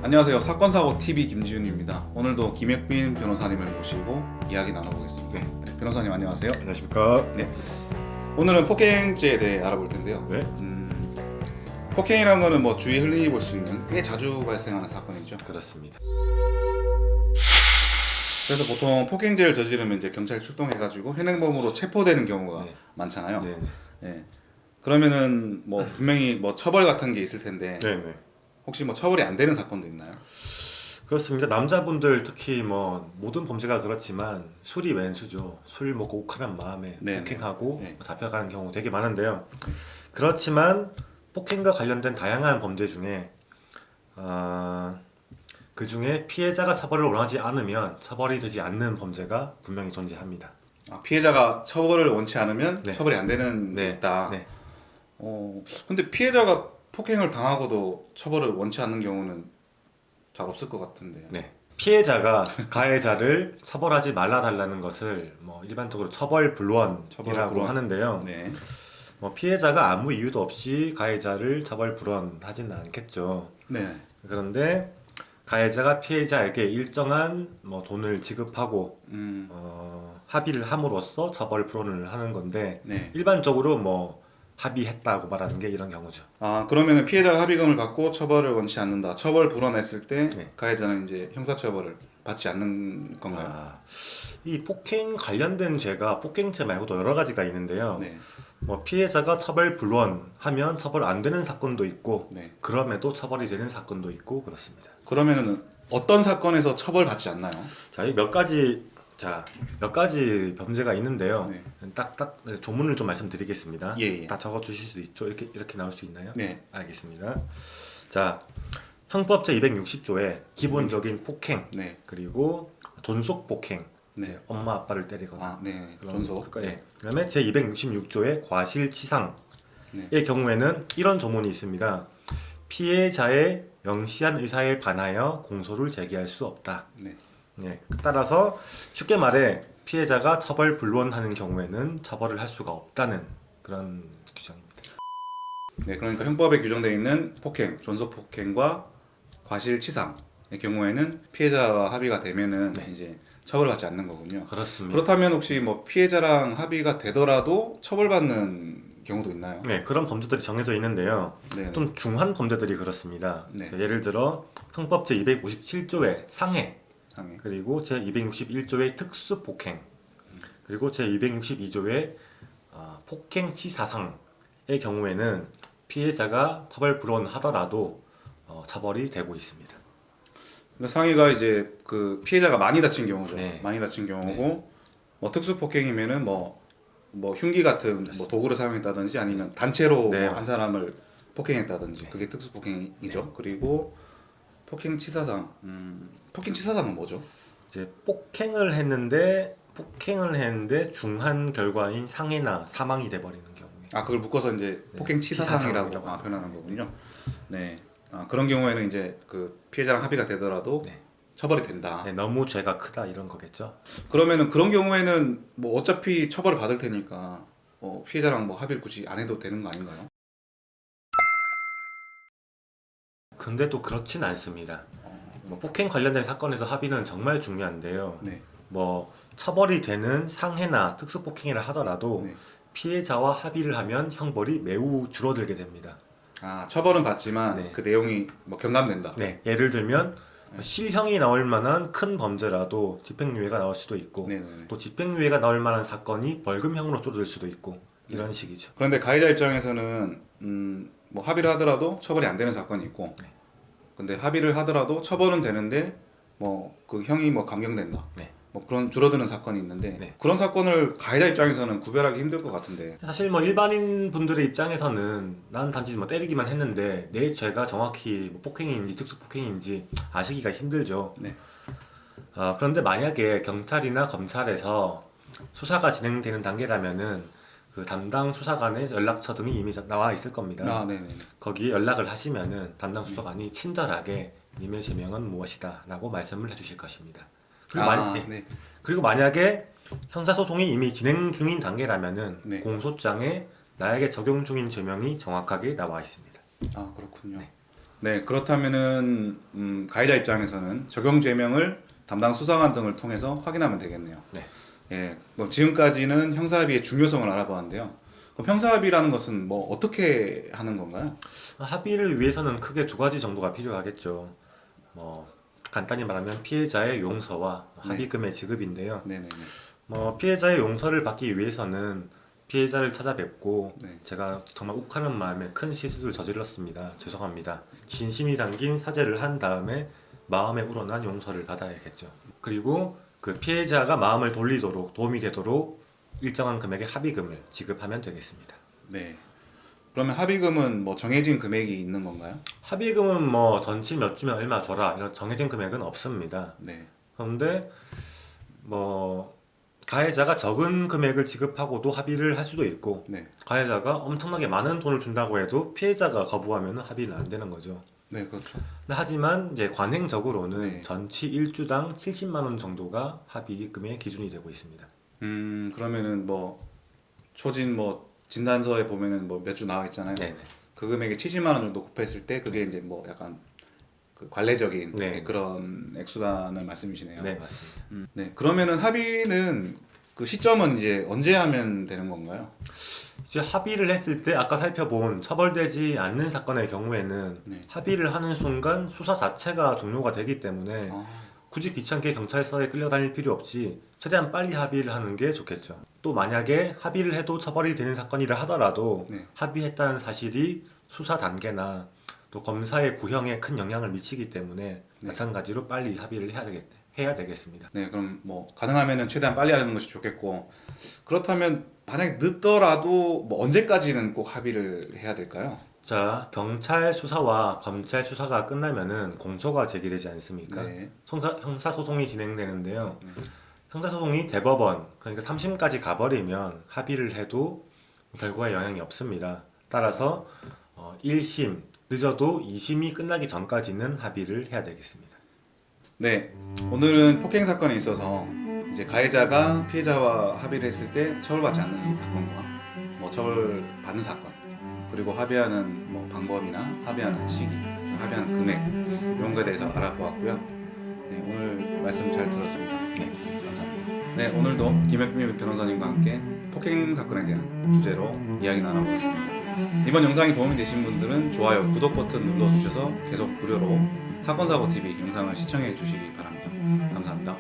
안녕하세요. 사건사고 TV 김지윤입니다. 오늘도 김혁빈 변호사님을 모시고 이야기 나눠보겠습니다. 네, 변호사님 안녕하세요. 안녕하십니까. 네, 오늘은 폭행죄에 대해 알아볼 텐데요. 네. 폭행이라는 거는 뭐 주위에 흔히 볼 수 있는 꽤 자주 발생하는 사건이죠. 그렇습니다. 그래서 보통 폭행죄를 저지르면 이제 경찰 출동해가지고 현행범으로 체포되는 경우가 네. 많잖아요. 네. 네. 그러면은 뭐 분명히 뭐 처벌 같은 게 있을 텐데 네. 네. 혹시 뭐 처벌이 안 되는 사건도 있나요? 그렇습니다. 남자분들 특히 뭐 모든 범죄가 그렇지만 술이 왼수죠. 술 먹고 욱하는 마음에 네. 폭행하고 네. 잡혀가는 경우 되게 많은데요. 그렇지만 폭행과 관련된 다양한 범죄 중에 그 중에 피해자가 처벌을 원하지 않으면 처벌이 되지 않는 범죄가 분명히 존재합니다. 피해자가 처벌을 원치 않으면 네. 처벌이 안 되는 게 네. 있다. 네. 근데 피해자가 폭행을 당하고도 처벌을 원치 않는 경우는 잘 없을 것 같은데요. 네. 피해자가 가해자를 처벌하지 말아달라는 것을 뭐 일반적으로 처벌불원이라고 처벌불원. 하는데요. 네. 뭐 피해자가 아무 이유도 없이 가해자를 처벌불원하지는 않겠죠. 네. 그런데 가해자가 피해자에게 일정한 뭐 돈을 지급하고 합의를 함으로써 처벌불원을 하는 건데 네. 일반적으로 뭐 합의했다고 말하는 게 이런 경우죠. 그러면은 피해자가 합의금을 받고 처벌을 원치 않는다. 처벌 불원했을 때 네. 가해자는 이제 형사처벌을 받지 않는 건가요? 이 폭행 관련된 죄가 폭행죄 말고도 여러 가지가 있는데요. 네. 뭐 피해자가 처벌불원하면 처벌 안 되는 사건도 있고 네. 그럼에도 처벌이 되는 사건도 있고 그렇습니다. 그러면은 어떤 사건에서 처벌받지 않나요? 자, 몇 가지 범죄가 있는데요. 네. 딱딱 조문을 좀 말씀드리겠습니다. 예. 다 적어 주실 수 있죠? 이렇게 나올 수 있나요? 네. 알겠습니다. 자, 형법 제260조에 기본적인 폭행 네. 그리고 존속 폭행, 네. 엄마 아빠를 때리거나 네. 그런 존속. 네. 그다음에 제266조의 과실치상의 네. 경우에는 이런 조문이 있습니다. 피해자의 명시한 의사에 반하여 공소를 제기할 수 없다. 네. 네. 따라서 쉽게 말해 피해자가 처벌불원하는 경우에는 처벌을 할 수가 없다는 그런 규정입니다. 네. 그러니까 형법에 규정되어 있는 폭행, 존속 폭행과 과실치상의 경우에는 피해자와 합의가 되면은 네. 이제 처벌받지 않는 거군요. 그렇습니다. 그렇다면 혹시 뭐 피해자랑 합의가 되더라도 처벌받는 경우도 있나요? 네, 그런 범죄들이 정해져 있는데요. 네. 좀 중한 범죄들이 그렇습니다. 네. 예를 들어 형법 제257조의 상해, 상해. 그리고 제261조의 특수폭행, 그리고 제262조의 폭행치사상의 경우에는 피해자가 처벌불원하더라도 처벌이 되고 있습니다. 그러니까 상해가 이제 그 피해자가 많이 다친 경우죠. 네. 많이 다친 경우고 뭐 특수 폭행이면은 뭐 흉기 같은 뭐 도구를 사용했다든지 아니면 단체로 네. 뭐한 사람을 폭행했다든지 그게 특수 폭행이죠. 그리고 폭행치사상. 폭행치사상은 뭐죠? 이제 폭행을 했는데 중한 결과인 상해나 사망이 돼버리는 경우에 그걸 묶어서 이제 네. 폭행치사상이라고 치사상이라고 표현하는 거군요. 네. 그런 경우에는 이제 그 피해자랑 합의가 되더라도 네. 처벌이 된다. 네, 너무 죄가 크다 이런 거겠죠. 그러면은 그런 경우에는 뭐 어차피 처벌을 받을 테니까 피해자랑 뭐 합의를 굳이 안 해도 되는 거 아닌가요? 근데 또 그렇진 않습니다. 뭐 폭행 관련된 사건에서 합의는 정말 중요한데요. 네. 뭐 처벌이 되는 상해나 특수폭행이라 하더라도 네. 피해자와 합의를 하면 형벌이 매우 줄어들게 됩니다. 처벌은 받지만 네. 그 내용이 뭐 경감된다. 네, 예를 들면 실형이 나올 만한 큰 범죄라도 집행유예가 나올 수도 있고 네네네. 또 집행유예가 나올 만한 사건이 벌금형으로 줄어들 수도 있고 이런 식이죠. 그런데 가해자 입장에서는 뭐 합의를 하더라도 처벌이 안 되는 사건이 있고, 네. 근데 합의를 하더라도 처벌은 되는데 뭐 그 형이 뭐 감경된다. 네. 뭐 그런 줄어드는 사건이 있는데 네. 그런 사건을 가해자 입장에서는 구별하기 힘들 것 같은데. 사실 뭐 일반인 분들의 입장에서는 난 단지 뭐 때리기만 했는데 내 죄가 정확히 뭐 폭행인지 특수폭행인지 아시기가 힘들죠. 네. 그런데 만약에 경찰이나 검찰에서 수사가 진행되는 단계라면은 그 담당 수사관의 연락처 등이 이미 나와 있을 겁니다. 네네. 거기에 연락을 하시면은 담당 수사관이 친절하게 님의 죄명은 무엇이다라고 말씀을 해주실 것입니다. 네. 그리고 만약에 형사소송이 이미 진행 중인 단계라면은 네. 공소장에 나에게 적용 중인 죄명이 정확하게 나와 있습니다. 그렇군요. 네. 네, 그렇다면은 가해자 입장에서는 적용 죄명을 담당 수사관 등을 통해서 확인하면 되겠네요. 네. 예, 뭐 지금까지는 형사합의의 중요성을 알아보았는데요. 그럼 형사합의라는 것은 뭐 어떻게 하는 건가요? 합의를 위해서는 크게 두 가지 정도가 필요하겠죠. 뭐 간단히 말하면 피해자의 용서와 합의금의 지급인데요. 네네네. 뭐 피해자의 용서를 받기 위해서는 피해자를 찾아뵙고 네. 제가 정말 욱하는 마음에 큰 실수를 저질렀습니다. 죄송합니다. 진심이 담긴 사죄를 한 다음에 마음에 우러난 용서를 받아야겠죠. 그리고 그 피해자가 마음을 돌리도록 도움이 되도록 일정한 금액의 합의금을 지급하면 되겠습니다. 네. 그러면 합의금은 뭐 정해진 금액이 있는 건가요? 합의금은 뭐 전치 몇 주면 얼마 줘라 이런 정해진 금액은 없습니다. 네. 그런데 뭐 가해자가 적은 금액을 지급하고도 합의를 할 수도 있고 네. 가해자가 엄청나게 많은 돈을 준다고 해도 피해자가 거부하면 합의는 안 되는 거죠. 네, 그렇죠. 근데 하지만 이제 관행적으로는 네. 전치 1주당 70만 원 정도가 합의금의 기준이 되고 있습니다. 그러면은 뭐 초진 뭐 진단서에 보면은 뭐 몇 주 나와 있잖아요. 네네. 그 금액에 70만 원 정도 곱했을 때 그게 이제 뭐 약간 그 관례적인 네. 그런 액수단을 말씀이시네요. 네, 맞습니다. 네. 그러면은 합의는 그 시점은 이제 언제 하면 되는 건가요? 이제 합의를 했을 때 아까 살펴본 처벌되지 않는 사건의 경우에는 네. 합의를 하는 순간 수사 자체가 종료가 되기 때문에 아, 굳이 귀찮게 경찰서에 끌려다닐 필요 없이 최대한 빨리 합의를 하는 게 좋겠죠. 또 만약에 합의를 해도 처벌이 되는 사건이라 하더라도 네. 합의했다는 사실이 수사 단계나 또 검사의 구형에 큰 영향을 미치기 때문에 네. 마찬가지로 빨리 합의를 해야 되겠습니다. 네, 그럼 뭐 가능하면은 최대한 빨리 하는 것이 좋겠고 그렇다면 만약에 늦더라도 뭐 언제까지는 꼭 합의를 해야 될까요? 자, 경찰 수사와 검찰 수사가 끝나면은 공소가 제기되지 않습니까? 네. 형사소송이 진행되는데요. 네. 형사소송이 대법원, 그러니까 3심까지 가버리면 합의를 해도 결과에 영향이 없습니다. 따라서 1심, 늦어도 2심이 끝나기 전까지는 합의를 해야 되겠습니다. 네, 오늘은 폭행 사건에 있어서 이제 가해자가 피해자와 합의를 했을 때 처벌받지 않는 사건과 뭐 처벌받는 사건 그리고 합의하는 뭐 방법이나 합의하는 시기, 합의하는 금액 이런 거에 대해서 알아보았고요. 네, 오늘 말씀 잘 들었습니다. 네, 감사합니다. 네, 오늘도 김혁민 변호사님과 함께 폭행 사건에 대한 주제로 이야기 나눠보았습니다. 이번 영상이 도움이 되신 분들은 좋아요, 구독 버튼 눌러주셔서 계속 무료로 사건사고TV 영상을 시청해 주시기 바랍니다. 감사합니다.